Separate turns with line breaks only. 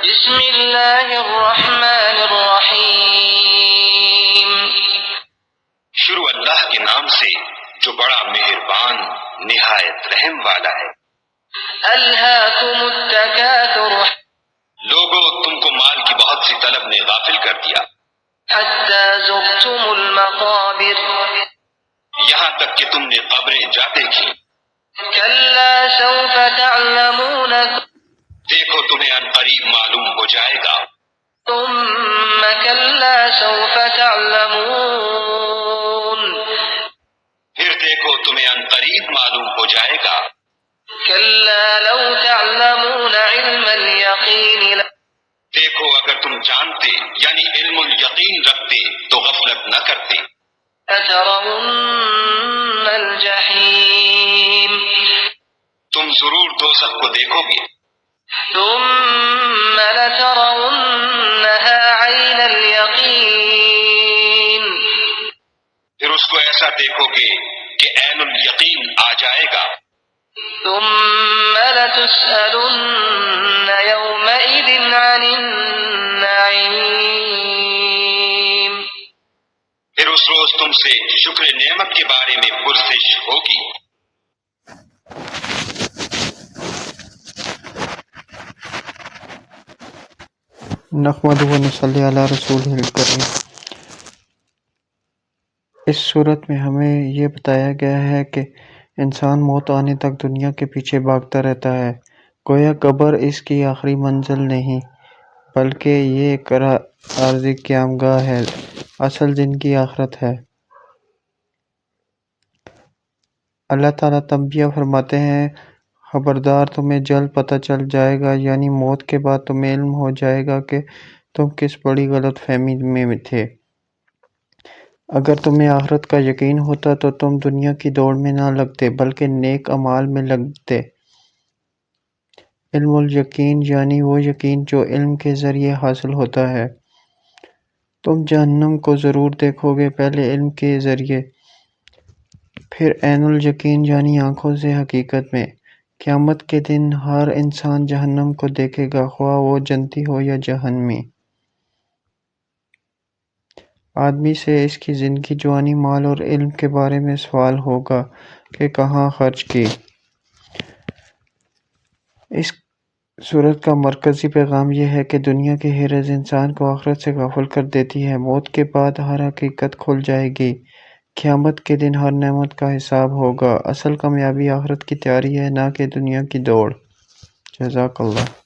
بسم اللہ الرحمن الرحیم۔
شروع اللہ کے نام سے جو بڑا مہربان نہایت رحم والا ہے۔
الہاکم التکاثر،
لوگوں تم کو مال کی بہت سی طلب نے غافل کر دیا،
حتی زرتم المقابر،
یہاں تک کہ تم نے قبریں جا دیکھی۔
کلا سوف تعلمون،
دیکھو تمہیں ان قریب معلوم ہو جائے گا۔
ثم کلا سوف تعلمون،
پھر دیکھو تمہیں ان قریب معلوم ہو جائے گا۔
کلا لو تعلمون علم الیقین،
دیکھو اگر تم جانتے یعنی علم الیقین رکھتے تو غفلت نہ کرتے۔
لترون الجحیم،
تم ضرور دوزخ کو دیکھو گے۔
ثم لترونها عین الیقین،
پھر اس کو ایسا دیکھو گے کہ عین الیقین آ جائے گا۔
ثم لتسألن یومئذ عن النعیم،
پھر اس روز تم سے شکر نعمت کے بارے میں پرسش ہوگی۔
نحمدہ و نصلی علی رسولہ الکریم۔ اس صورت میں ہمیں یہ بتایا گیا ہے کہ انسان موت آنے تک دنیا کے پیچھے بھاگتا رہتا ہے، گویا قبر اس کی آخری منزل نہیں بلکہ یہ ایک عارضی قیام گاہ ہے، اصل زندگی آخرت ہے۔ اللہ تعالیٰ تنبیہ فرماتے ہیں، خبردار تمہیں جلد پتہ چل جائے گا، یعنی موت کے بعد تمہیں علم ہو جائے گا کہ تم کس بڑی غلط فہمی میں تھے۔ اگر تمہیں آخرت کا یقین ہوتا تو تم دنیا کی دوڑ میں نہ لگتے بلکہ نیک اعمال میں لگتے۔ علم الیقین یعنی وہ یقین جو علم کے ذریعے حاصل ہوتا ہے۔ تم جہنم کو ضرور دیکھو گے، پہلے علم کے ذریعے، پھر عین الیقین یعنی آنکھوں سے حقیقت میں۔ قیامت کے دن ہر انسان جہنم کو دیکھے گا، خواہ وہ جنتی ہو یا جہنمی۔ آدمی سے اس کی زندگی، جوانی، مال اور علم کے بارے میں سوال ہوگا کہ کہاں خرچ کی۔ اس صورت کا مرکزی پیغام یہ ہے کہ دنیا کی حرص انسان کو آخرت سے غافل کر دیتی ہے۔ موت کے بعد ہر حقیقت کھل جائے گی، قیامت کے دن ہر نعمت کا حساب ہوگا۔ اصل کامیابی آخرت کی تیاری ہے، نہ کہ دنیا کی دوڑ۔ جزاک اللہ۔